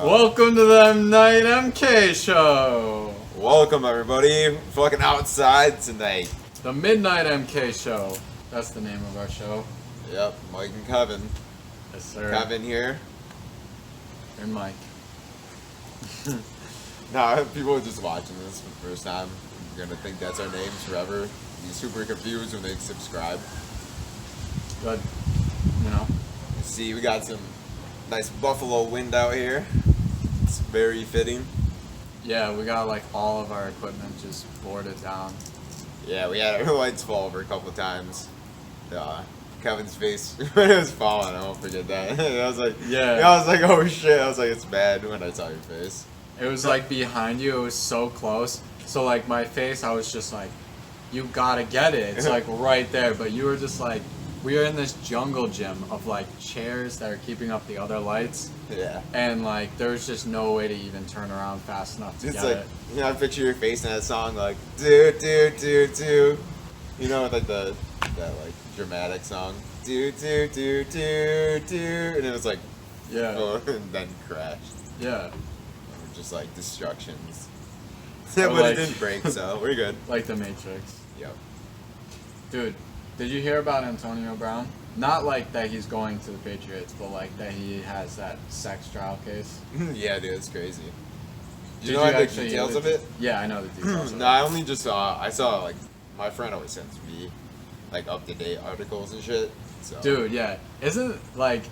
Welcome to the Night MK show. Welcome everybody. We're fucking outside tonight. The Midnight MK show. That's the name of our show. Yep, Mike and Kevin. Yes, sir. Kevin here. And Mike. Nah, people are just watching this for the first time. They're gonna think that's our names forever. Be super confused when they subscribe. But, you know. See, we got some nice buffalo wind out here. It's very fitting. Yeah, we got like all of our equipment just boarded down. Yeah, we had our lights fall over a couple times. Kevin's face when it was falling, I won't forget that. I was like, I was like, oh shit. I was like, it's bad when I saw your face. It was like behind you. It was so close. So like my face, I was just like, you gotta get it. It's like right there. But you were just like, we were in this jungle gym of like chairs that are keeping up the other lights. Yeah. And like there was just no way to even turn around fast enough to it's get like, it. You know, I picture your face in that song like do do do do. You know, like that like dramatic song. Do do do do do, and it was like, yeah, and then crashed. Yeah. Just like destructions. Yeah, but it didn't break, so we're good. Like the Matrix. Yep. Dude, did you hear about Antonio Brown? Not like that he's going to the Patriots, but like that he has that sex trial case. Yeah, dude, it's crazy. Do Did you know you the details of it? Yeah, I know the details. No, I only just saw. I saw like my friend always sends me like up to date articles and shit. So. Dude, yeah, isn't like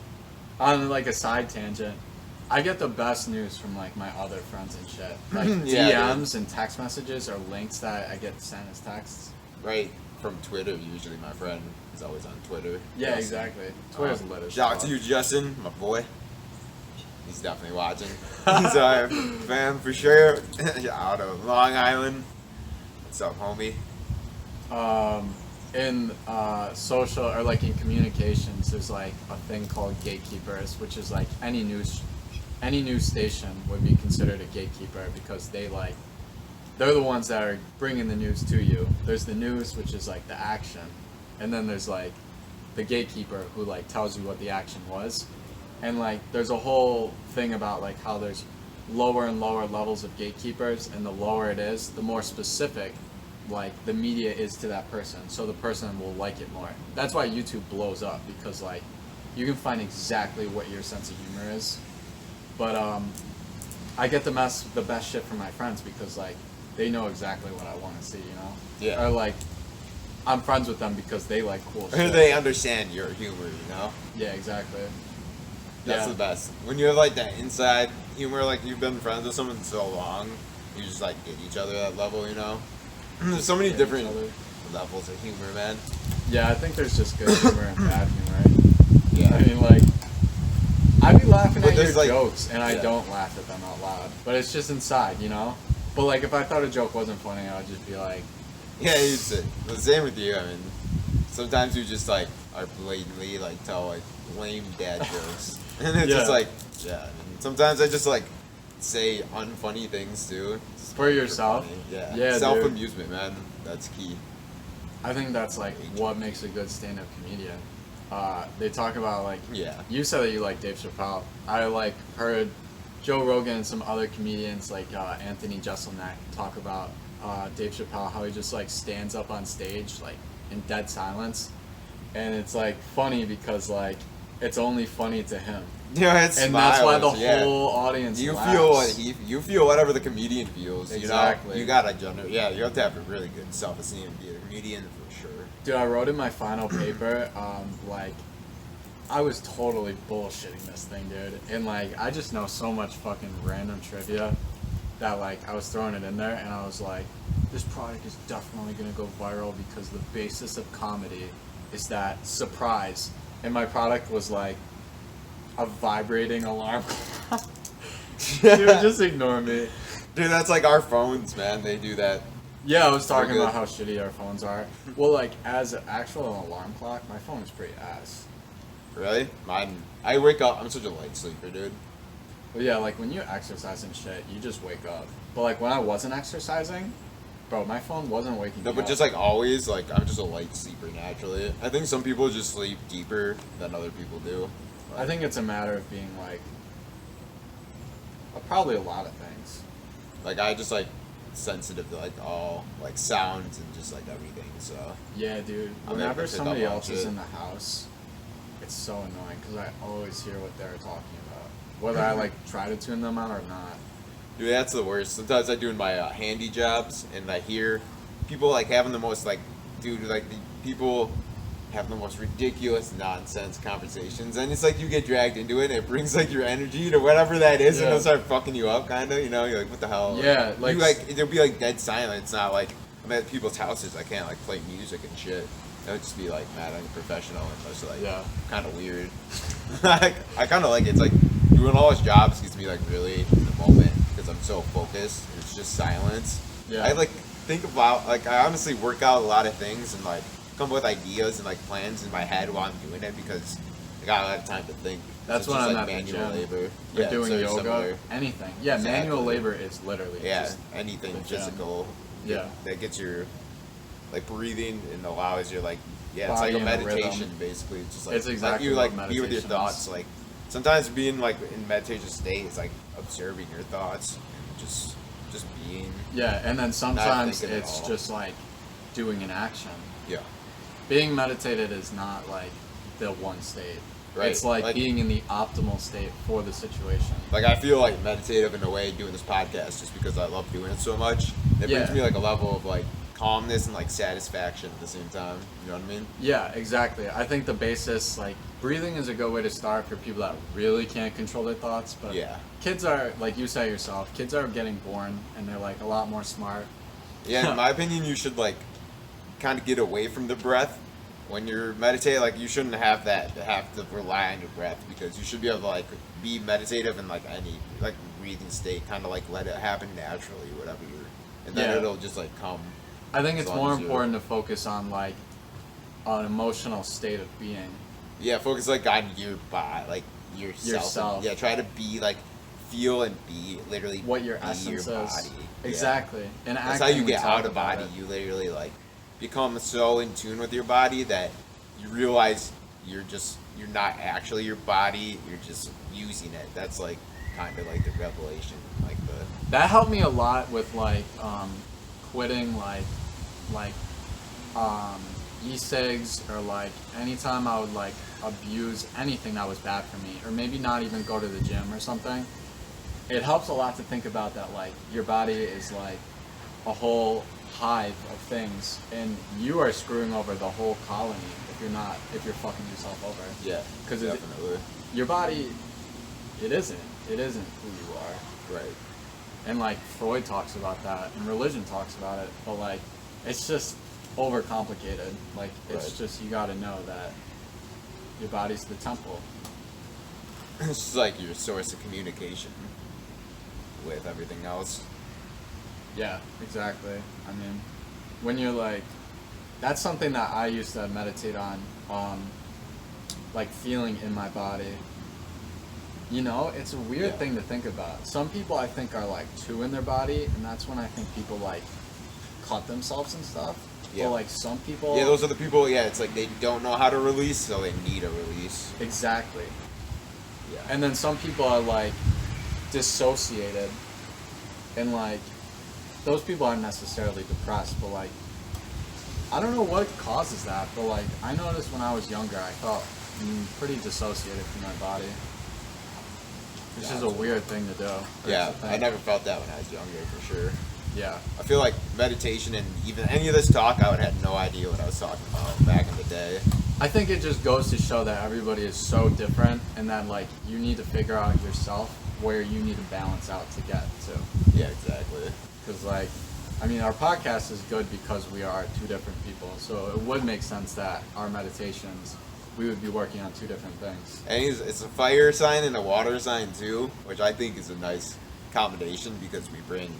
on like a side tangent? I get the best news from like my other friends and shit. Like yeah, DMs and text messages or links that I get sent as texts. Right from Twitter, usually my friend is always on Twitter. Yeah, exactly. Twitter's lit as Shout out fuck. to you, Justin, my boy. He's definitely watching. He's a fan for sure. Out of Long Island. What's up, homie? In social or like in communications, there's like a thing called gatekeepers, which is like any news station would be considered a gatekeeper because they're the ones that are bringing the news to you. There's the news, which is like the action, and then there's like the gatekeeper who like tells you what the action was, and like there's a whole thing about like how there's lower and lower levels of gatekeepers, and the lower it is, the more specific like the media is to that person, so the person will like it more. That's why YouTube blows up, because like you can find exactly what your sense of humor is. But I get the best shit from my friends because like they know exactly what I want to see, you know? Yeah. Or like I'm friends with them because they like cool shit. They understand your humor, you know? Yeah, exactly. That's the best. When you have like that inside humor, like you've been friends with someone so long, you just like get each other at that level, you know? There's so many different levels of humor, man. Yeah, I think there's just good humor and bad humor. Yeah. I mean, like, I be laughing at your like, jokes, and I don't laugh at them out loud. But it's just inside, you know? But, like, if I thought a joke wasn't funny, I would just be like... Yeah, you'd say. The same with you. I mean, sometimes you just, like, are blatantly, like, tell, like, lame dad jokes. And it's just like, yeah. I mean, sometimes I just, like, say unfunny things, too. For yourself? Yeah, self-amusement, man. That's key. I think that's, like, what makes a good stand-up comedian. They talk about, like... Yeah. You said that you like Dave Chappelle. I, like, heard Joe Rogan and some other comedians, like Anthony Jeselnik, talk about Dave Chappelle, how he just, like, stands up on stage, like, in dead silence. And it's, like, funny because, like, it's only funny to him. Yeah, and that's why the whole audience laughs. You feel whatever the comedian feels. Exactly. You gotta you have to have a really good self-esteem to be a comedian for sure. Dude, I wrote in my final paper, like, I was totally bullshitting this thing, dude. And like, I just know so much fucking random trivia that like I was throwing it in there, and I was like, this product is definitely gonna go viral because the basis of comedy is that surprise. And my product was like a vibrating alarm clock. Dude, just ignore me. Dude, that's like our phones, man. They do that. Yeah, I was talking about how shitty our phones are. Well, like, as an actual alarm clock, my phone is pretty ass. Really? Mine, I wake up, I'm such a light sleeper, dude. Well, yeah, like, when you exercise and shit, you just wake up. But, like, when I wasn't exercising, bro, my phone wasn't waking me up. No, but just, like, always, like, I'm just a light sleeper naturally. I think some people just sleep deeper than other people do. I think it's a matter of being, like, probably a lot of things. Like I just like sensitive to like all like sounds and just like everything. So Yeah, dude. I'm Whenever able to somebody pick up on else is shit. in the house, it's so annoying because I always hear what they're talking about, whether I like try to tune them out or not. dude, that's the worst. Sometimes I do in my handy jobs and I hear people like having the most like, dude, like the people have the most ridiculous nonsense conversations, and it's like you get dragged into it, and it brings like your energy to whatever that is, and Yeah. it'll start fucking you up, kind of. You know, you're like, what the hell? Yeah, like- you like it'll be like dead silent. It's not like I'm at people's houses. I can't like play music and shit. It would just be like mad unprofessional and just like Yeah. kind of weird. I kind of like it. It's like doing all his jobs gets me like really in the moment because I'm so focused. And it's just silence. Yeah. I like think about like I honestly work out a lot of things and like come up with ideas and like plans in my head while I'm doing it because I got a lot of time to think. That's So when it's I'm just, at like the manual gym. labor. Or Yeah, doing it's very yoga, similar. anything. Yeah, manual Exactly. labor is literally Yeah, just anything the gym. physical. Yeah. That gets your like breathing and allows your like it's Body like a in a meditation rhythm. basically. It's just like It's exactly let you what like be with your meditation thoughts. is. Like sometimes being like in meditation state is like observing your thoughts, just being. Yeah, and then sometimes thinking at it's all. just like doing an action. Yeah. Being meditated is not like the one state. Right, It's like, like- being in the optimal state for the situation. Like I feel like meditative in a way doing this podcast just because I love doing it so much. It Yeah. brings me like a level of like calmness and like satisfaction at the same time. You know what I mean? Yeah, exactly. I think the basis, like, breathing is a good way to start for people that really can't control their thoughts. But Yeah. kids are, like you say yourself, kids are getting born and they're like a lot more smart. Yeah, in my opinion, you should like kind of get away from the breath when you're meditating. Like you shouldn't have to rely on your breath because you should be able to like be meditative in like any like breathing state, kind of like let it happen naturally, whatever you're, and then Yeah. it'll just like come. I think As it's long more as you're- important to focus on like an emotional state of being. Yeah, focus like on your body, like yourself. Yourself. Yeah, try to be like feel and be literally What your be essence your is. body. Yeah. Exactly. And That's how acting, you we get talk out of about body. it. You literally like become so in tune with your body that you realize you're not actually your body. You're just using it. That's like kind of like the revelation, like the That helped me a lot with like quitting like e-cigs or like anytime I would like abuse anything that was bad for me or maybe not even go to the gym or something. It helps a lot to think about that like your body is like a whole hive of things and you are screwing over the whole colony if you're fucking yourself over. yeah, 'Cause definitely Your body, it isn't who you are. right. And like Freud talks about that and religion talks about it, but like it's just overcomplicated. Like it's Right. just you gotta know that your body's the temple. It's just like your source of communication with everything else. Yeah, exactly. I mean, when you're like, that's something that I used to meditate on, like feeling in my body. You know, it's a weird Yeah. thing to think about. Some people I think are like too in their body, and that's when I think people like cut themselves and stuff. Yeah. But like some people, Yeah, those are the people. Yeah, it's like they don't know how to release, so they need a release. exactly. Yeah. And then some people are like dissociated, and like those people aren't necessarily depressed, but like I don't know what causes that, but like I noticed when I was younger, I felt pretty dissociated from my body. Which is a weird thing to do. or Yeah, to think. I never felt that when I was younger, for sure. Yeah. I feel like meditation and even any of this talk, I would have no idea what I was talking about back in the day. I think it just goes to show that everybody is so different, and that like you need to figure out yourself where you need to balance out to get to. Yeah, exactly. Because like, I mean, our podcast is good because we are two different people, so it would make sense that our meditations, we would be working on two different things. And it's a fire sign and a water sign too, which I think is a nice combination because we bring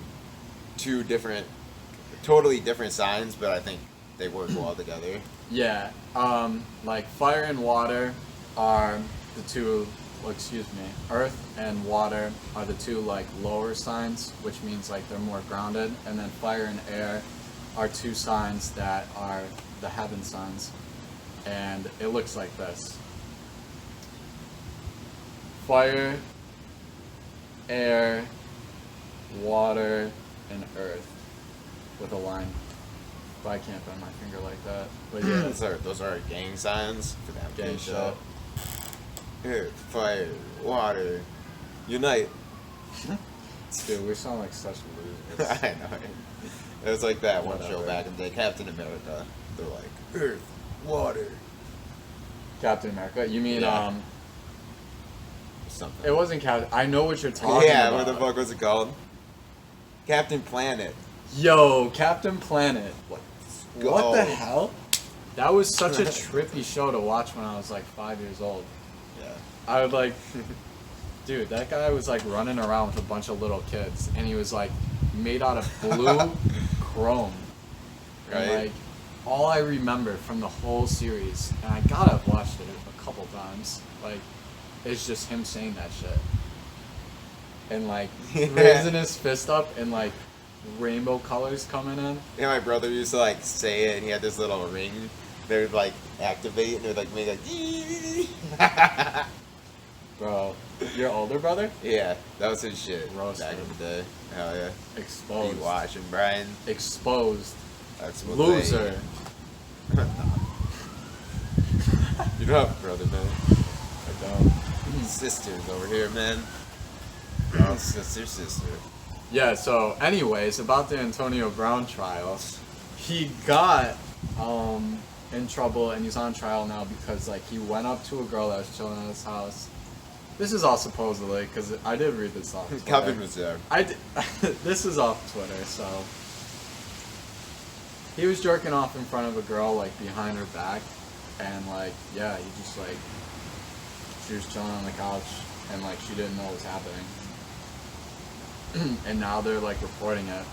two different, totally different signs, but I think they work well together. Yeah, like fire and water are the two, well, excuse me, earth and water are the two like lower signs, which means like they're more grounded, and then fire and air are two signs that are the heaven signs, and it looks like this. Fire air, water, and earth with a line. But I can't bend my finger like that. But yeah, those are gang signs for that gang big shit. show. Earth, fire, water, unite. Dude, we sound like such losers. I know. It was like that one show Whatever. back in the day, Captain America. They're like, Earth, water, Captain America. You mean Yeah. something. It wasn't Captain. I know what you're talking Yeah, about. what the fuck was it called? Captain Planet. Yo, Captain Planet. Go. What the hell? That was such a trippy show to watch when I was like 5 years old. Yeah. I would like, dude, that guy was like running around with a bunch of little kids, and he was like made out of blue chrome. And, Right. like, all I remember from the whole series, and I gotta have watched it a couple times, like, is just him saying that shit. And like raising his fist up and like rainbow colors coming in. Yeah, my brother used to like say it, and he had this little ring. They would like activate, and it would like make like. Bro, your older brother? Yeah, that was his shit Roasted. back in the day. Hell yeah. Exposed. Be watching, Brian. Exposed. That's what Loser. You don't have a brother, man. I don't. Sisters over here, man. Oh, sister. Yeah, so anyways, about the Antonio Brown trial, he got in trouble and he's on trial now because like he went up to a girl that was chilling at his house. This is all supposedly because I did read this off Twitter. Kevin was there. I did, this is off Twitter, so he was jerking off in front of a girl like behind her back, and like yeah, he just like she was chilling on the couch and like she didn't know what was happening. And now they're like reporting it,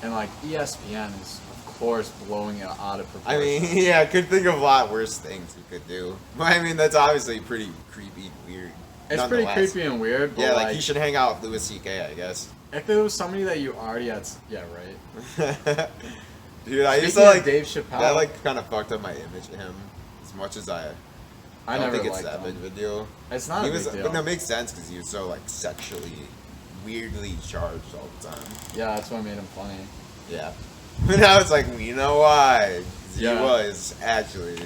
and like ESPN is of course blowing it out of proportion. I mean, yeah, I could think of a lot worse things you could do. But I mean, that's obviously pretty creepy and weird. It's pretty Nonetheless. creepy and weird. But Yeah, like he should hang out with Louis C.K., I guess. if it was somebody that you already had, yeah, right. Dude, I used Speaking to of like Dave Chappelle. That like kind of fucked up my image of him as much as I don't never think it's liked that him. big of a deal. It's not He a was, big deal. but no, it makes sense because he was so like sexually, weirdly charged all the time. Yeah, that's what made him funny. Yeah, but now it's like we know why. 'Cause Yeah. He was actually.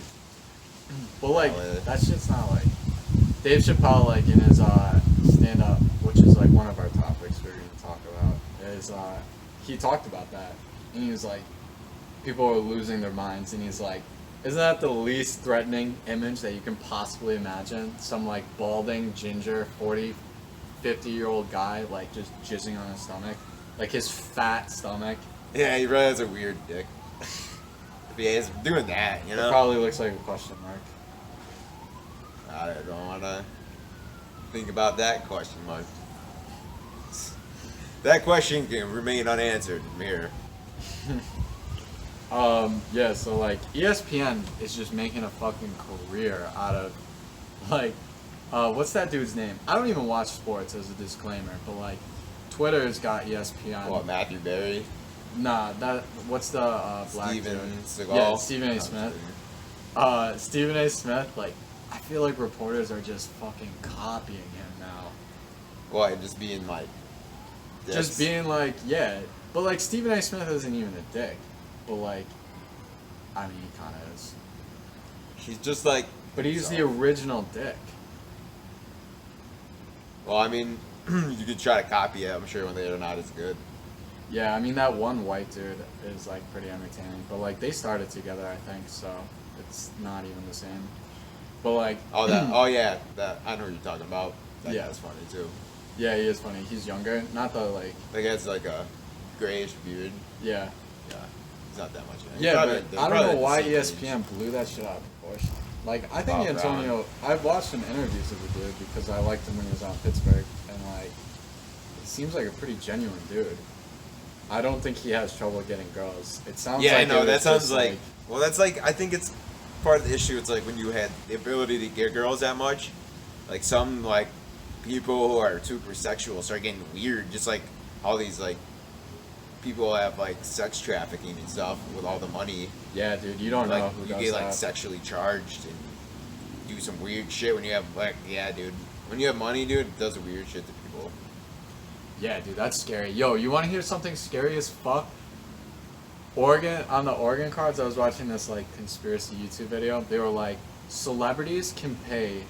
But like Valid. that shit's not like Dave Chappelle like in his stand up, which is like one of our topics we're gonna talk about, is he talked about that. And he was like people are losing their minds, and he's like, isn't that the least threatening image that you can possibly imagine? Some like balding, ginger, 40, 50-year-old guy like just jizzing on his stomach. Like his fat stomach. Yeah, he really has a weird dick. If he is doing that, you It know. probably looks like a question mark. I don't want to think about that question mark. That question can remain unanswered here. Yeah, so like ESPN is just making a fucking career out of like what's that dude's name? I don't even watch sports as a disclaimer, but like Twitter's got ESPN. What, Matthew Berry? Nah, that what's the black Steven dude? Seagal? Yeah, Stephen A. Oh, Smith. Stephen A. Smith, like I feel like reporters are just fucking copying him now. What, just being like Just being like, yeah. But like Stephen A. Smith isn't even a dick. But like I mean he kinda is. He's just like. But he's the himself. original dick. Well, I mean, you could try to copy it. I'm sure when they're not as good. Yeah, I mean that one white dude is like pretty entertaining, but like they started together, I think, so it's not even the same. But like, Oh, that. Oh, yeah. That. I know what you're talking about. That Yeah. guy's funny too. yeah, he is funny. He's younger, not the like, That guy's like a grayish beard. yeah, Yeah. He's not that much. yeah. But I don't know why ESPN blew that shit out of proportion. Like, I think Bob Antonio. I've watched some interviews of the dude because I liked him when he was on Pittsburgh, and like, he seems like a pretty genuine dude. I don't think he has trouble getting girls. It sounds Yeah, like I know. it That was sounds just, like. Well, that's like. I think it's part of the issue. It's like when you had the ability to get girls that much, like some like people who are super sexual start getting weird. Just like all these like people have like sex trafficking and stuff with all the money. yeah, dude. You don't know Like who you does get that. like sexually charged and do some weird shit when you have like yeah, dude. When you have money, dude, it does weird shit to people. Yeah, dude, that's scary. Yo, you want to hear something scary as fuck? On the Oregon cards, I was watching this like conspiracy YouTube video. They were like, celebrities can pay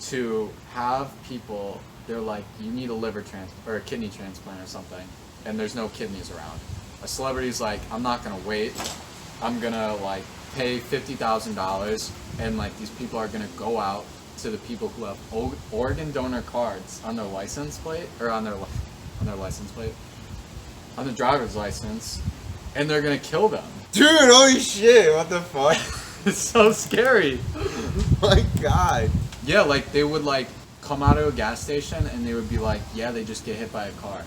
to have people. They're like, you need a liver transplant or a kidney transplant or something, and there's no kidneys around. A celebrity's like, I'm not gonna wait. I'm gonna like pay $50,000, and like these people are gonna go out to the people who have organ donor cards on their license plate or on their license plate, on the driver's license, and they're gonna kill them. Dude, holy shit! What the fuck? It's so scary. My God. Yeah, like they would like come out of a gas station and they would be like, yeah, they just get hit by a car.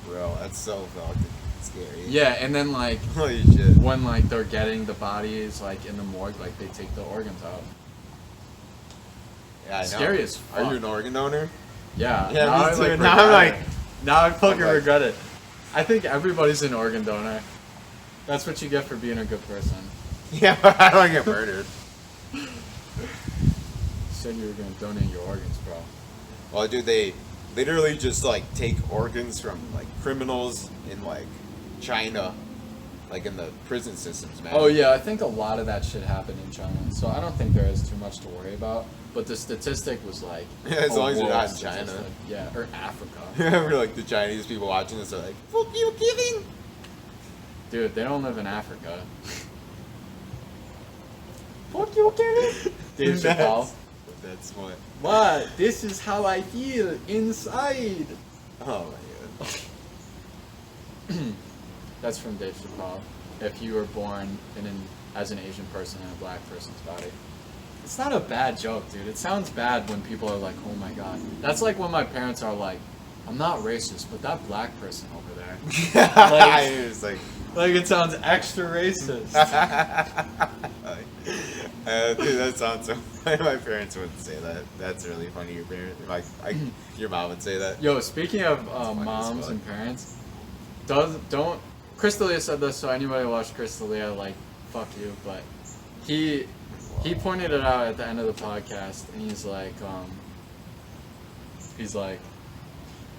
Bro, that's so fucking scary. Yeah, and then like Holy shit. when like they're getting the bodies like in the morgue, like they take the organs out. Yeah, I know. Scary as fuck. Are you an organ donor? Yeah. Yeah, now me I, too. like, Now I'm regret like- it. Now I fucking I'm like- regret it. I think everybody's an organ donor. That's what you get for being a good person. Yeah, but I don't get murdered. You said you were gonna donate your organs, bro. Well, dude, they literally just like take organs from like criminals in like China, like in the prison systems, man. Oh yeah, I think a lot of that shit happened in China, so I don't think there is too much to worry about. But the statistic was like, Yeah, as a long as you're world not in China. statistic. Yeah, or Africa. Remember, like the Chinese people watching this are like, "Fuck you, Kevin." Dude, they don't live in Africa. Fuck you, Kevin. Dave Chappelle. That's what. What? This is how I feel inside. Oh my God. That's from Dave Chappelle. If you were born as an Asian person in a black person's body. It's not a bad joke, dude. It sounds bad when people are like, oh my God. That's like when my parents are like, I'm not racist, but that black person over there. It's like, Like it sounds extra racist. dude, that sounds so funny. My parents wouldn't say that. That's really funny. Your parents, your mom would say that. Yo, speaking of funny as moms fuck. and parents, don't Crystalia said this, so anybody who watched Crystalia, like, fuck you, but he pointed it out at the end of the podcast, and he's like,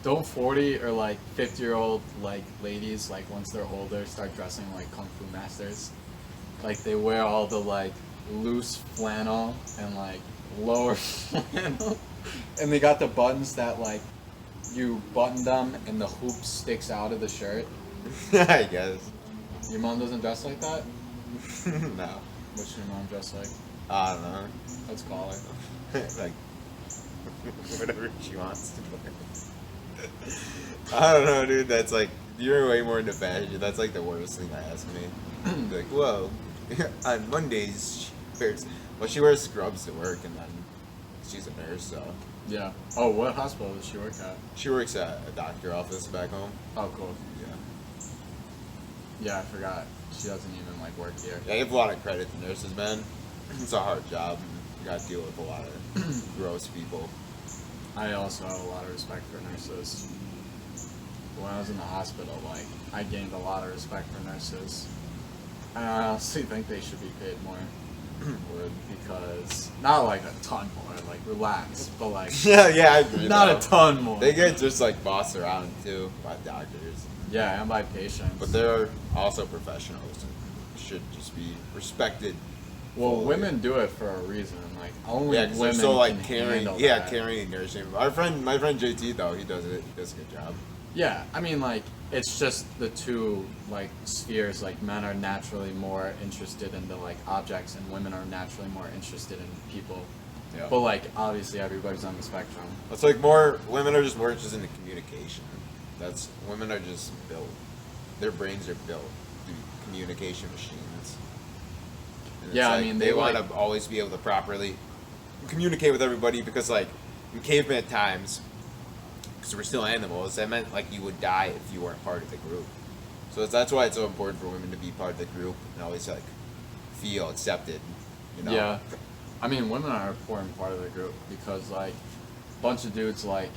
don't 40 or like 50-year-old like ladies, like once they're older, start dressing like kung fu masters. Like they wear all the like loose flannel and like lower flannel, and they got the buttons that like you button them and the hoop sticks out of the shirt. I guess. Your mom doesn't dress like that? No. What's your mom dress like? I don't know. Let's call her. Like whatever she wants to wear. I don't know, dude. That's like you're way more into fashion. That's like the worst thing to ask me. Be like, whoa. On Mondays, she wears scrubs to work, and then she's a nurse, so Yeah. Oh, what hospital does she work at? she works at a doctor office back home. Oh, cool. Yeah. Yeah, I forgot. She doesn't even like work here. Yeah, I give a lot of credit to nurses, man. It's a hard job. And you got to deal with a lot of gross people. I also have a lot of respect for nurses. When I was in the hospital, like, I gained a lot of respect for nurses. And I honestly think they should be paid more. Because, not like a ton more, like, relax, but like, Yeah, I agree. not though. a ton more. They get just like bossed around too by doctors. Yeah, and by patients. But they're also professionals and should just be respected. Well, fully. women do it for a reason. Like, only Yeah, because they're women so like can caring. handle Yeah, that. caring nursing. My friend JT though, he does it. He does a good job. Yeah, I mean, like, it's just the two, like, spheres. Like, men are naturally more interested in the, like, objects, and women are naturally more interested in people. Yeah. But, like, obviously everybody's on the spectrum. It's like women are just more interested in communication. Women are just built. Their brains are built to be communication machines. And it's Yeah, I like, mean, they they want like- to always be able to properly communicate with everybody because, like, in caveman times, because we're still animals, that meant like you would die if you weren't part of the group. So that's why it's so important for women to be part of the group and always like feel accepted. You know? Yeah. I mean, women are an important part of the group because, like, a bunch of dudes, like,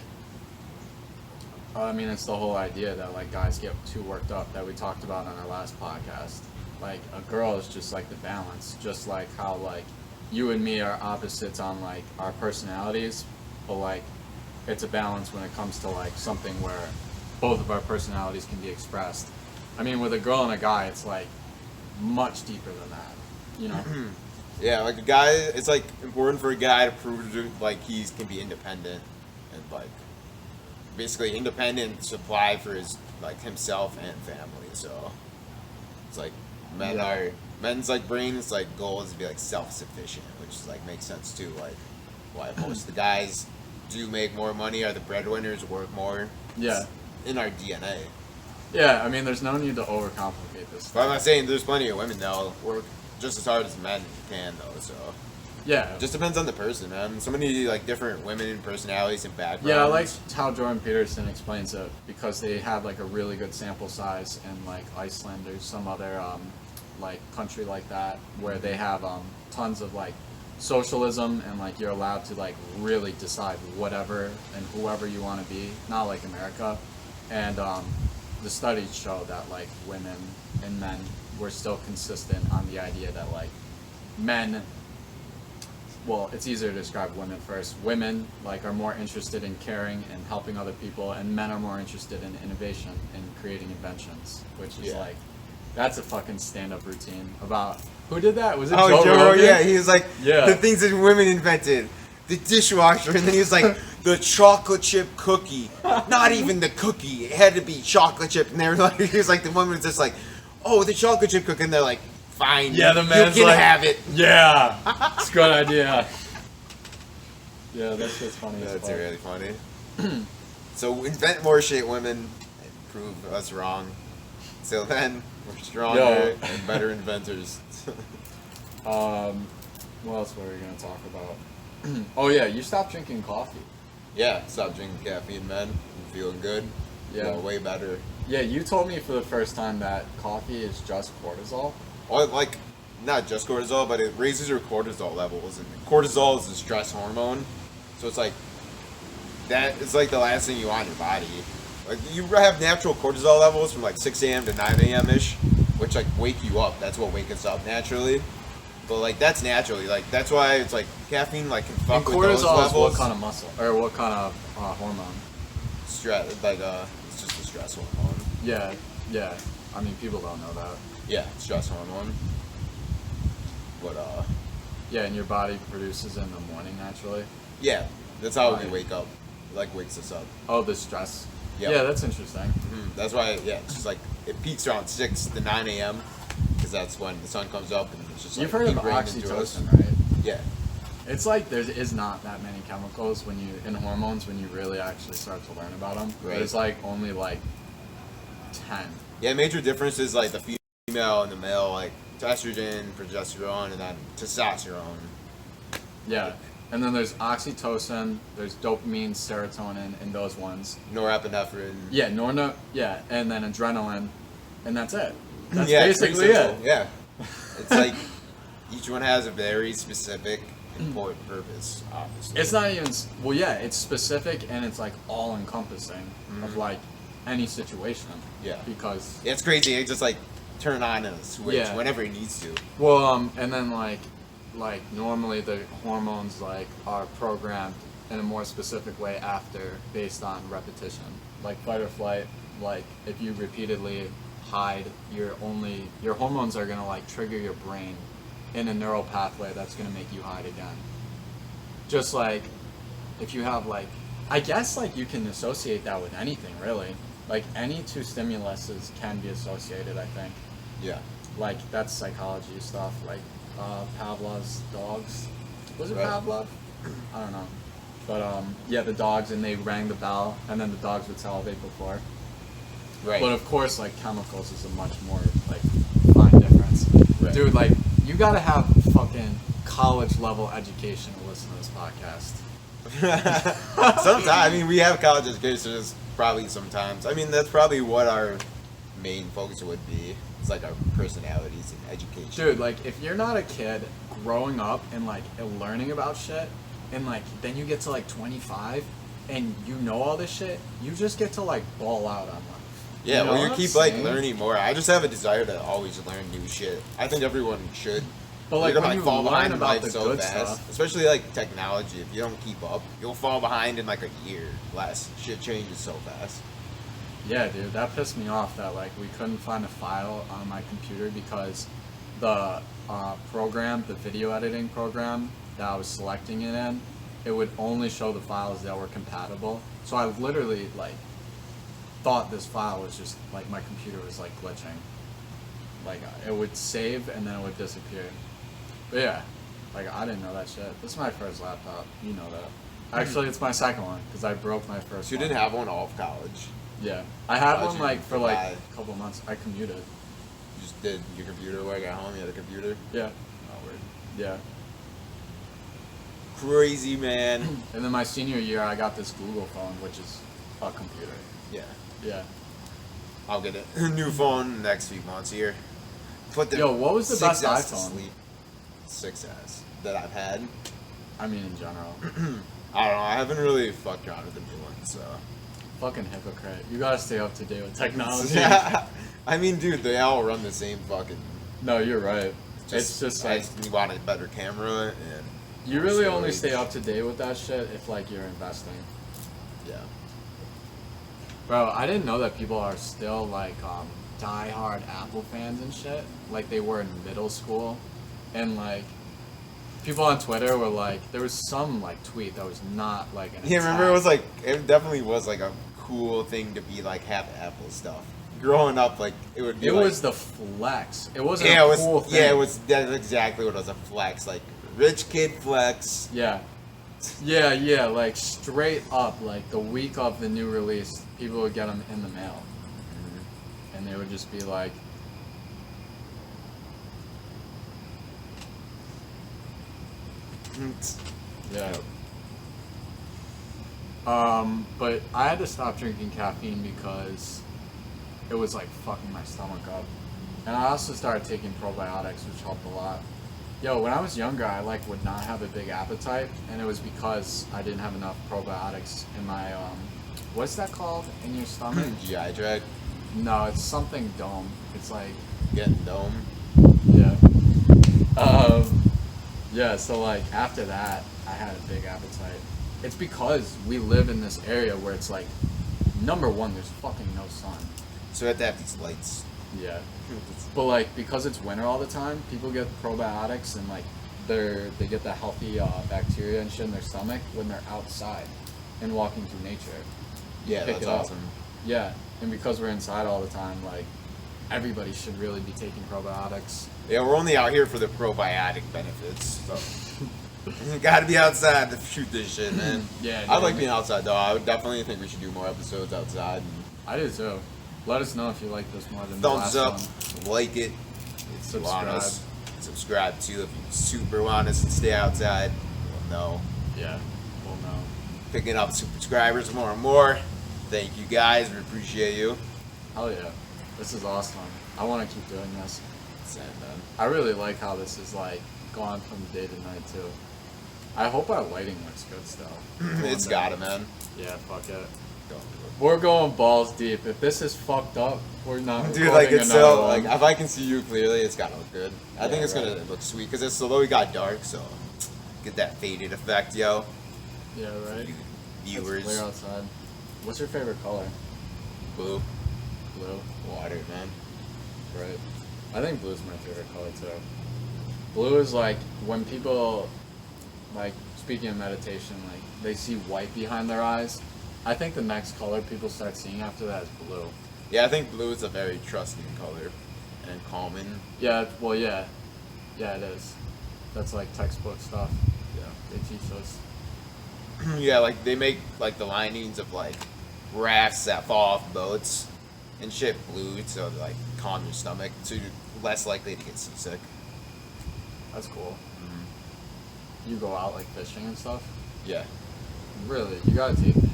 I mean, it's the whole idea that, like, guys get too worked up that we talked about on our last podcast. Like, a girl is just, like, the balance. Just like how, like, you and me are opposites on, like, our personalities. But, like, it's a balance when it comes to like something where both of our personalities can be expressed. I mean, with a girl and a guy, it's like much deeper than that, you know? Yeah, like a guy, it's like important for a guy to prove like he can be independent and like basically independent supply for his like himself and family. So it's like men's like brain's like goal is to be like self-sufficient, which is like makes sense too. Like why most of the guys do make more money, are the breadwinners, work more. Yeah. It's in our DNA. Yeah, I mean, there's no need to overcomplicate this. But I'm not saying there's plenty of women that'll work just as hard as men can though. So Yeah. just depends on the person, man. So many like different women and personalities and backgrounds. Yeah, I like how Jordan Peterson explains it because they have like a really good sample size in like Iceland or some other like country like that where they have tons of like socialism and like you're allowed to like really decide whatever and whoever you want to be, not like America. And the studies show that like women and men were still consistent on the idea that like men, well, it's easier to describe women first. Women like are more interested in caring and helping other people, and men are more interested in innovation and creating inventions, which is like, that's a fucking stand-up routine about who did that? Was it Joe Rogan? Yeah, he was like the things that women invented, the dishwasher, and then he was like the chocolate chip cookie, not even the cookie, it had to be chocolate chip, and they were like, he was like the woman was just like, oh, the chocolate chip cookie, and they're like, fine, yeah, the man's you can like, have it. Yeah, it's a good idea. Yeah, that's just funny. That's really funny. So invent more shit, women, and prove us wrong. So then we're stronger and better inventors. What else were we gonna talk about? Oh yeah, you stopped drinking coffee. Yeah, stop drinking caffeine, man. I'm feeling good. Yeah, way better. Yeah, you told me for the first time that coffee is just cortisol. Well, like, not just cortisol, but it raises your cortisol levels, and cortisol is a stress hormone. So it's like that. It's like the last thing you want in your body. Like you have natural cortisol levels from like 6 a.m. to 9 a.m. ish, which like wake you up. That's what wakes us up naturally. But like that's naturally, like that's why it's like caffeine like can fuck with those cortisol levels. is what kind of muscle or what kind of hormone? Stress, like it's just a stress hormone. Yeah, yeah. I mean, people don't know that. Yeah, stress hormone. But yeah, and your body produces it in the morning naturally. Yeah, that's how we wake up. It, like wakes us up. Oh, the stress. Yep. Yeah, that's interesting. Mm-hmm. That's why. Yeah, it's just like it peaks around 6 to 9 a.m. because that's when the sun comes up and it's just like you've heard of ingrained into us. oxytocin, right? Yeah. It's like there is not that many chemicals when you in hormones when you really actually start to learn about them. Right. There's like only like 10. Yeah, major difference is like the female and the male, like estrogen, progesterone, and then testosterone. Yeah. And then there's oxytocin, there's dopamine, serotonin, and those ones. Norepinephrine. Yeah, yeah, and then adrenaline, and that's it. That's yeah, basically it. Yeah. It's like each one has a very specific, important purpose, obviously. It's not even, well, yeah, it's specific and it's like all encompassing of like any situation. Yeah. Because. Yeah, it's crazy. It just like turn on a switch Yeah. whenever it needs to. Well, and then like normally the hormones like are programmed in a more specific way after based on repetition. Like fight or flight, like if you repeatedly hide, your hormones are gonna like trigger your brain in a neural pathway that's gonna make you hide again. Just like if you have like, I guess like you can associate that with anything really. Like any two stimuluses can be associated, I think. Yeah. Like that's psychology stuff. Like Pavlov's dogs. Was it Right. Pavlov? I don't know. But yeah, the dogs, and they rang the bell, and then the dogs would salivate before. Right. But of course, like chemicals is a much more like fine difference. Right. Dude, like you gotta have fucking college level education to listen to this podcast. Sometimes, I mean, we have college education, probably sometimes. I mean, that's probably what our main focus would be. It's like our personalities and education. Dude, like if you're not a kid growing up and like learning about shit, and like then you get to like 25 and you know all this shit, you just get to like ball out on life. Yeah, You know well, what you I'm keep like saying? learning more. I just have a desire to always learn new shit. I think everyone should. But like you're when gonna you fall learn behind in about life the so good fast. stuff, Especially like technology. If you don't keep up, you'll fall behind in like a year. Last shit changes so fast. yeah, dude, that pissed me off that like we couldn't find a file on my computer because the program, the video editing program that I was selecting it in, it would only show the files that were compatible. So I literally like thought this file was just like my computer was like glitching. Like it would save and then it would disappear. But yeah, like I didn't know that shit. This is my first laptop. You know that. Actually, it's my second one because I broke my first. So you one. didn't have one all of college. Yeah, I had How'd one you like for like buy- a couple months. I commuted. You just did your computer work at home. You had a computer. Yeah, Oh, weird. yeah. Crazy, man. And then my senior year, I got this Google phone, which is a computer. Yeah. Yeah. I'll get a new phone next few months here. Put the Yo, what was the best 6S to iPhone? sleep. 6S that I've had. I mean, in general. I don't know. I haven't really fucked around with the new one, so. Fucking hypocrite. You gotta stay up to date with technology. Yeah. I mean, dude, they all run the same fucking. No, you're right. It's just like you want a better camera and. you really storage. only stay up to date with that shit if like you're investing. Yeah. Bro, I didn't know that people are still like die-hard Apple fans and shit, like they were in middle school, and like people on Twitter were like, there was some like tweet that was not like an Yeah, remember attack. it was like it definitely was like a cool thing to be like have Apple stuff. Growing up, like it would be. It like, was the flex. It wasn't yeah, a it was. cool thing. Yeah, it was. That's exactly what it was. A flex, like rich kid flex. Yeah. Yeah, yeah, like straight up, like the week of the new release, people would get them in the mail. And they would just be like, yeah. But I had to stop drinking caffeine because it was like fucking my stomach up. And I also started taking probiotics, which helped a lot. Yo, when I was younger, I like would not have a big appetite, and it was because I didn't have enough probiotics in my what's that called in your stomach? GI tract, No, it's something dome. It's like getting dome. yeah. Yeah, so like after that, I had a big appetite. It's because we live in this area where it's like, number one, there's fucking no sun. So we have to have these lights. Yeah. But like because it's winter all the time, people get probiotics and like they get the healthy bacteria and shit in their stomach when they're outside and walking through nature. Yeah, Pick that's it up. awesome. Yeah, and because we're inside all the time, like everybody should really be taking probiotics. Yeah, we're only out here for the probiotic benefits. So you gotta be outside to shoot this shit, man. Yeah, I dude. like being outside though. I would definitely think we should do more episodes outside. And I do too. Let us know if you like this more than thumbs the up, last one. like it, if you want us. Subscribe too if you super want us to stay outside. We'll know. Yeah, we'll know. Picking up subscribers more and more. Thank you guys. We appreciate you. Hell yeah, this is awesome. I want to keep doing this. Same, man. I really like how this is like gone from day to night too. I hope our lighting looks good still. It's got it, man. Yeah, fuck it. Don't do We're going balls deep. If this is fucked up, we're not. it. Dude, like recording it's another so one. like if I can see you clearly, it's gotta look good. I Yeah, think it's right. gonna look sweet because it's slowly got dark, so get that faded effect, yo. Yeah, right. You It's viewers, clear outside. What's your favorite color? blue, Blue. water, man. Right. I think blue's my favorite color too. Blue is like when people, like speaking of meditation, like they see white behind their eyes. I think the next color people start seeing after that is blue. Yeah, I think blue is a very trusting color and calming. Yeah, well, yeah. Yeah, it is. That's like textbook stuff. Yeah. They teach us. Yeah, like they make like the linings of like rafts that fall off boats and shit blue to like calm your stomach, so you're less likely to get seasick. That's cool. You go out like fishing and stuff? Yeah. Really? You gotta take me.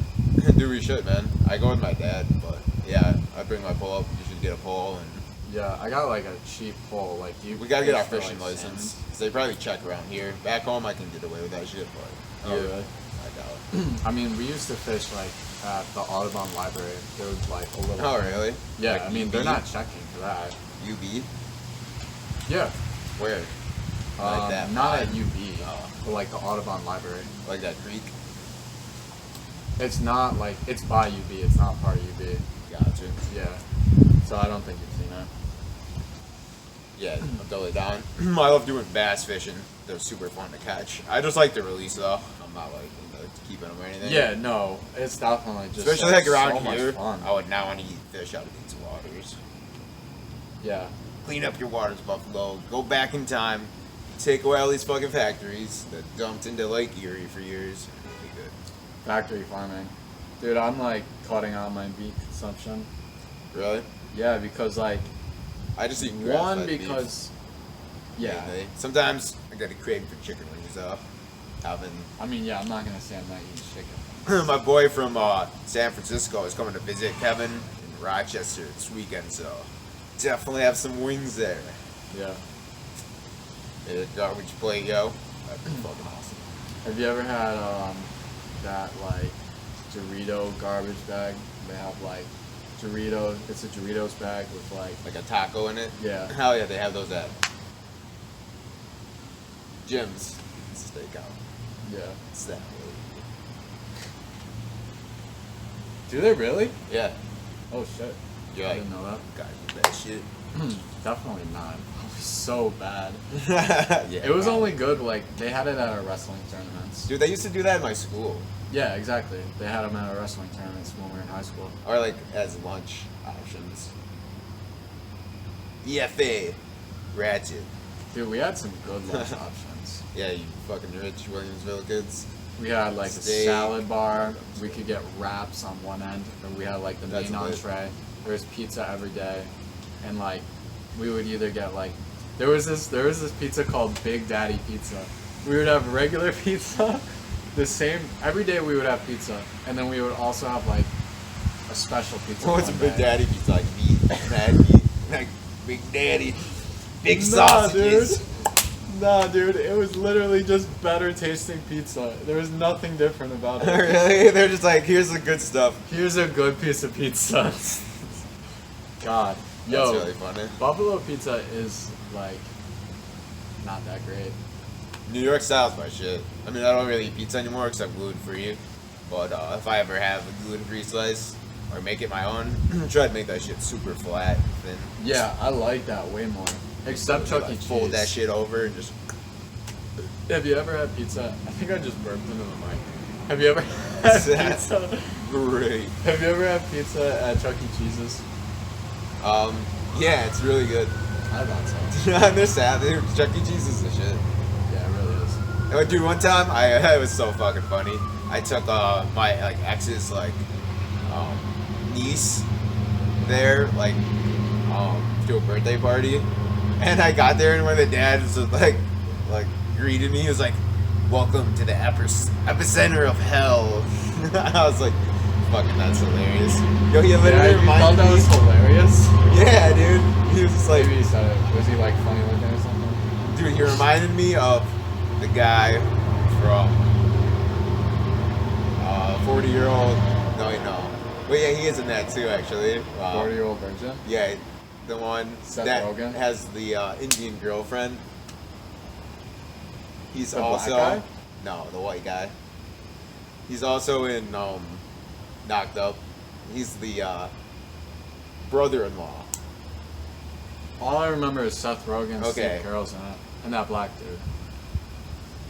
Dude, we should, man. I go with my dad, but yeah, I bring my pole up. You should get a pole, and Yeah, I got like a cheap pole. Like you. we gotta get our fish for, fishing like, license. salmon. 'Cause they probably check around here. Back home, I can get away with that shit, but Oh, really? I doubt it. I mean, we used to fish like at the Audubon Library. There was like a little. Oh, really? Yeah, Like I mean they're UB? not checking for that. UB? Yeah, Where? Like that Not vibe? at UB, Oh. but like the Audubon Library. Like that creek. It's not like, it's by UB, it's not part of UB. Gotcha. Yeah. So I don't think you've seen it. Yeah, I'm totally down. I love doing bass fishing. They're super fun to catch. I just like the release though. I'm not like into keeping them or anything. Yeah, no, it's definitely just Especially like around so much here, fun. I would not want to eat fish out of these waters. Yeah. Clean up your waters, Buffalo. Go back in time. Take away all these fucking factories that dumped into Lake Erie for years. It'll be good. Factory farming. Dude, I'm like cutting out my meat consumption. Really? Yeah, because like, I just eat one, grass-fed beef because, yeah. mainly. Sometimes I got a craving for chicken wings though. Having I mean, yeah, I'm not gonna say I'm not eating chicken. my boy from San Francisco is coming to visit Kevin in Rochester this weekend, so definitely have some wings there. Yeah. A garbage plate, yo. That'd be fucking awesome. Have you ever had that like Dorito garbage bag? They have like Doritos. It's a Doritos bag with Like a taco in it? Yeah. Hell yeah, they have those at Jim's Steakhouse. yeah. It's that way. Do they really? Yeah. Oh shit. You're I like, didn't know that. gotta do that shit. Definitely not. It was so bad. Yeah. It was probably. only good like they had it at our wrestling tournaments. Dude, they used to do that in my school. Yeah, exactly. They had them at our wrestling tournaments when we were in high school. Or like as lunch options. EFA. Ratchet. Dude, we had some good lunch options. Yeah, you fucking rich Williamsville kids. We had like Steak. a salad bar. We could get wraps on one end, or we had like the That's main lit. entree. There was pizza every day, and like we would either get like there was this pizza called Big Daddy Pizza. We would have regular pizza, the same every day. We would have pizza, and then we would also have like a special pizza. What's a one Big day. Daddy pizza? Like meat, mad meat, like Big Daddy, big sausages. Nah, dude, it was literally just better tasting pizza. There was nothing different about it. Really? They're just like, here's the good stuff. Here's a good piece of pizza. God. Yo, That's really funny. Buffalo pizza is like not that great. New York style's my shit. I mean, I don't really eat pizza anymore because I'm gluten free. But if I ever have a gluten free slice or make it my own, try to make that shit super flat, thin. Yeah, I like that way more. Except Chuck E. Like, Cheese. fold that shit over and just. Have you ever had pizza? I think I just burped into the mic. Have you ever had pizza? Great. Have you ever had pizza at Chuck E. Cheese's? Yeah, it's really good. I thought so. They're sad. Chuck E. Cheese is the shit. Yeah, it really is. Oh, dude, one time it was so fucking funny. I took my like ex's like niece there like to a birthday party, and I got there and when the dad was like greeted me, he was like, "Welcome to the epicenter of hell." I was like, "Fucking, that's hilarious." Yo, he literally Yeah, you thought reminded that me. was hilarious? Yeah, dude. He was just like, Maybe he said it. Was he like funny looking or something? dude, he reminded me of the guy from 40-year-old. No. But yeah, he is in that too, actually. 40-year-old virgin? Yeah, the one Seth that Rogen? has the Indian girlfriend. He's The also black guy? no, the white guy. He's also in Knocked Up. He's the brother-in-law. All I remember is Seth Rogen, Okay. Steve Carell's in it, and that black dude.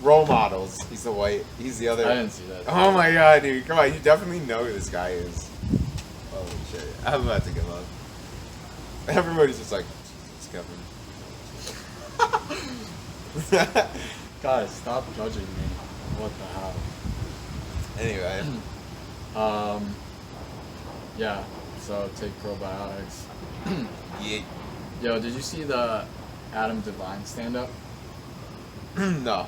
Role models. He's the white. He's the other. I didn't see that. Oh my god, dude! Come on, you definitely know who this guy is. Holy shit! I'm about to give up. Everybody's just like, Jesus, Kevin. Guys, stop judging me. What the hell? Anyway, Yeah, so take probiotics. yeah. Yo, did you see the Adam Devine stand-up? No.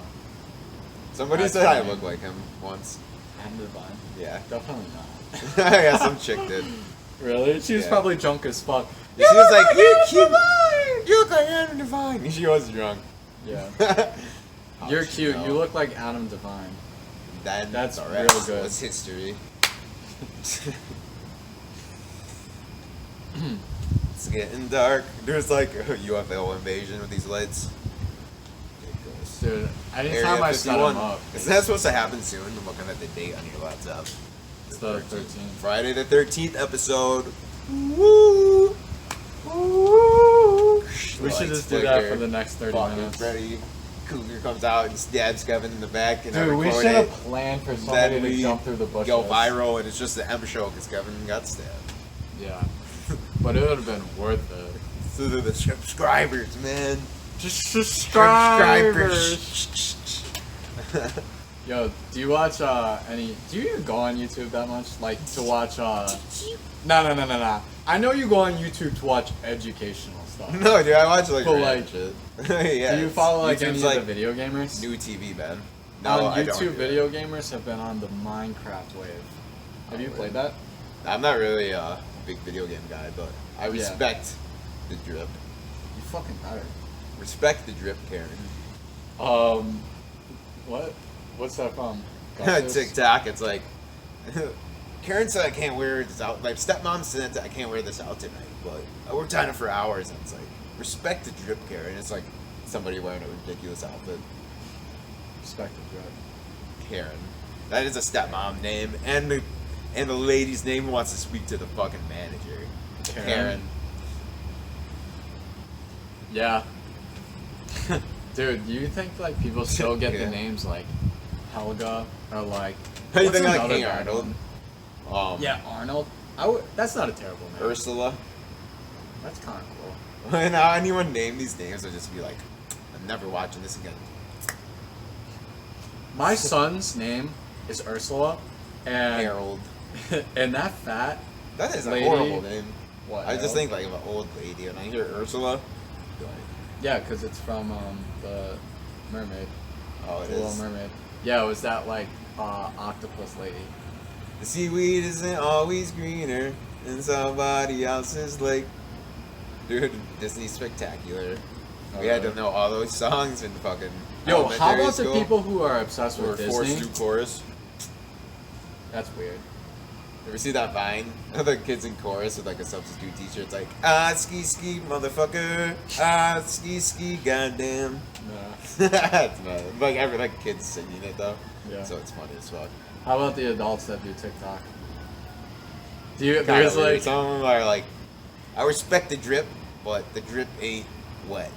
Somebody That's said I funny. look like him once. Adam Devine? Yeah. Definitely not. Yeah, some chick did. Really? She was Yeah. probably drunk as fuck. She was like, "You're cute. You look like Adam Devine." She was drunk. Yeah. How You're does she cute. know? You look like Adam Devine. That's all real good. That's history. It's getting dark. There's like a UFO invasion with these lights. Okay, Dude, anytime Area I set 51. them up, Is that supposed to happen soon? I'm looking at the date on your laptop. it's the 13th. Friday the 13th episode. Woo! Woo! We should just do that for the next 30 minutes. Freddy Cougar comes out and stabs Kevin in the back. And Dude, we should have planned for somebody to jump through the bushes. Go viral, and it's just the M show because Kevin got stabbed. Yeah. But it would have been worth it. So they're the subscribers, man. Just subscribers. Subscribers. Yo, do you watch any? Do you even go on YouTube that much? Like to watch? No. I know you go on YouTube to watch educational stuff. No, dude, I watch like But, random like, shit. Yeah. Do you follow like YouTube's any of the video gamers? New TV, man. No, On I don't YouTube, do video gamers have been on the Minecraft wave. Have you played that? that. I'm not really a big video game guy, but I respect the drip. You fucking better. Respect the drip, Karen. What? What's that from? Gus's? TikTok, it's like Karen said I can't wear this out. Like stepmom said that I can't wear this out tonight, but I worked on it for hours, and it's like respect the drip, Karen. It's like somebody wearing a ridiculous outfit. Respect the drip. Karen. That is a stepmom name, and the lady's name who wants to speak to the fucking manager. Karen. Yeah. Dude, do you think like people still get Yeah. the names like Helga or like? How do you what's think like another Hey bad Arnold? one? Yeah, Arnold. That's not a terrible name. Ursula. That's kind of cool. When anyone name these names, I'll just be like, I'm never watching this again. My son's name is Ursula, and Harold. and that fat. That is a lady- horrible name. What? I just Harold? think like of an old lady, and I hear Ursula. Like, Yeah, because it's from the Mermaid. oh, it The Little is. Mermaid. Yeah, it was that like octopus lady. The seaweed isn't always greener in somebody else's lake. Dude, Disney Spectacular. Oh, We had to really? know all those songs in fucking. Yo, how elementary about school. the people who are obsessed who were with forced Disney? to chorus? That's weird. Ever see that Vine? The kids in chorus with like a substitute teacher. It's like, ski ski motherfucker, ski ski goddamn. Nah. It's not, like kids singing it though. Yeah. So it's funny as fuck. How about the adults that do TikTok? Do you? Kinda There's weird. like Some of them are like, I respect the drip, but the drip ain't wet.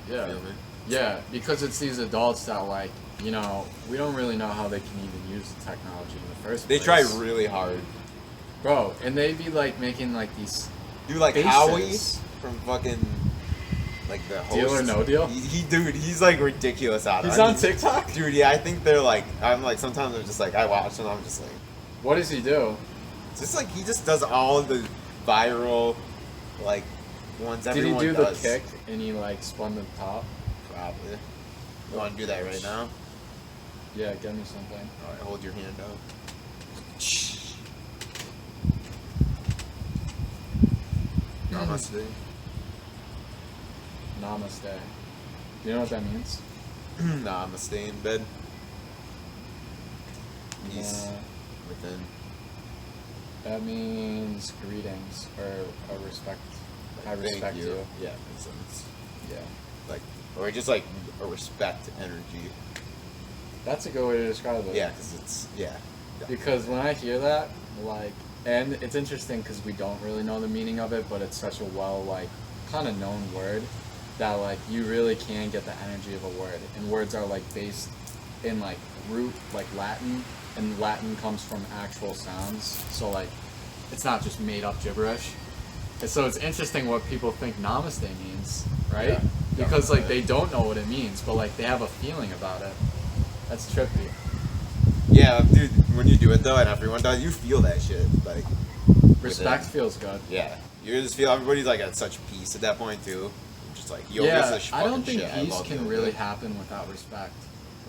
yeah, Feel me? yeah, because it's these adults that like we don't really know how they can even use the technology in the first They place. try really hard. Bro, and they be like making like these Dude, like faces. Howie from fucking like the host. Deal or No Deal? Dude, he's like ridiculous out He's there. on TikTok? Dude, yeah, I think they're like, I'm like, sometimes I'm just like, I watch and I'm just like, What does he do? it's just like, he just does all the viral, like, ones Did he everyone do does. the kick and he like spun the top? Probably. You want to do that right now? Yeah, get me something. Alright, hold your hand out. Namaste. Namaste. Do you know what that means? Namaste in bed. Peace Nah, within. that means greetings or a respect. I Thank respect you. Yeah, makes sense. Yeah. Like, or just like a respect energy. That's a good way to describe it. Yeah, because it's, yeah. Because when I hear that, like, and it's interesting because we don't really know the meaning of it, but it's such a well, like, kind of known word that, like, you really can get the energy of a word. And words are, like, based in, like, root, like Latin, and Latin comes from actual sounds. So, like, it's not just made up gibberish. And so it's interesting what people think namaste means, right? Yeah, Because, like, definitely. they don't know what it means, but, like, they have a feeling about it. That's trippy. Yeah, dude, when you do it though, and everyone does, you feel that shit. Like, Respect within. feels good. Yeah. You just feel everybody's like at such peace at that point too. You're just like, yo, Yeah, this is I don't fucking think shit. I peace love can you. really happen without respect.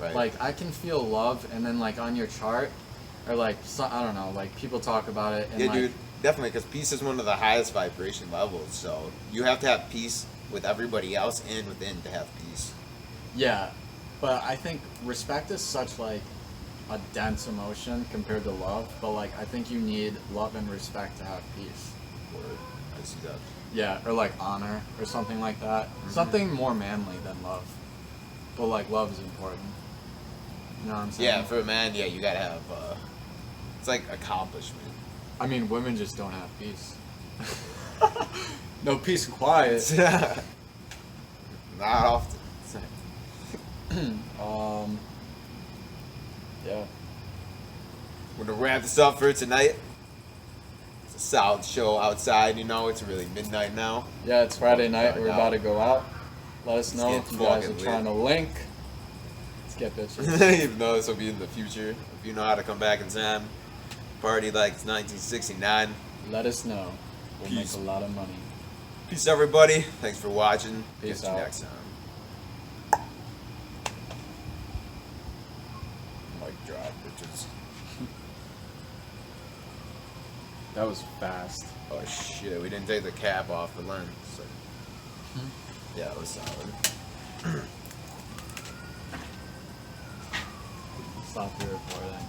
Right. Like, I can feel love, and then, like, on your chart, or, like, I don't know, like, people talk about it, and, yeah, like, dude, definitely, because peace is one of the highest vibration levels. So you have to have peace with everybody else and within to have peace. yeah, but I think respect is such, like, a dense emotion compared to love, but, like, I think you need love and respect to have peace. Or I see that. Yeah, or, like, honor, or something like that. Something more manly than love. But like love is important. You know what I'm saying? Yeah, for a man, yeah, you gotta have. It's like accomplishment. I mean, women just don't have peace. No peace and quiet. Not often. Yeah. We're gonna wrap this up for tonight. It's a solid show outside. You know, it's really midnight now. Yeah, it's Friday night. We're Out. about to go out. Let us know get if you guys are fucking trying to lit. link. Let's get bitches. Even though this will be in the future, if you know how to come back in time, party like it's 1969. Let us know. We'll Peace. make a lot of money. Peace, everybody. Thanks for watching. Peace Catch you out. next time. Mic drop, bitches. That was fast. Oh shit, we didn't take the cap off the lens. So. Yeah, it was solid. Stop the recording.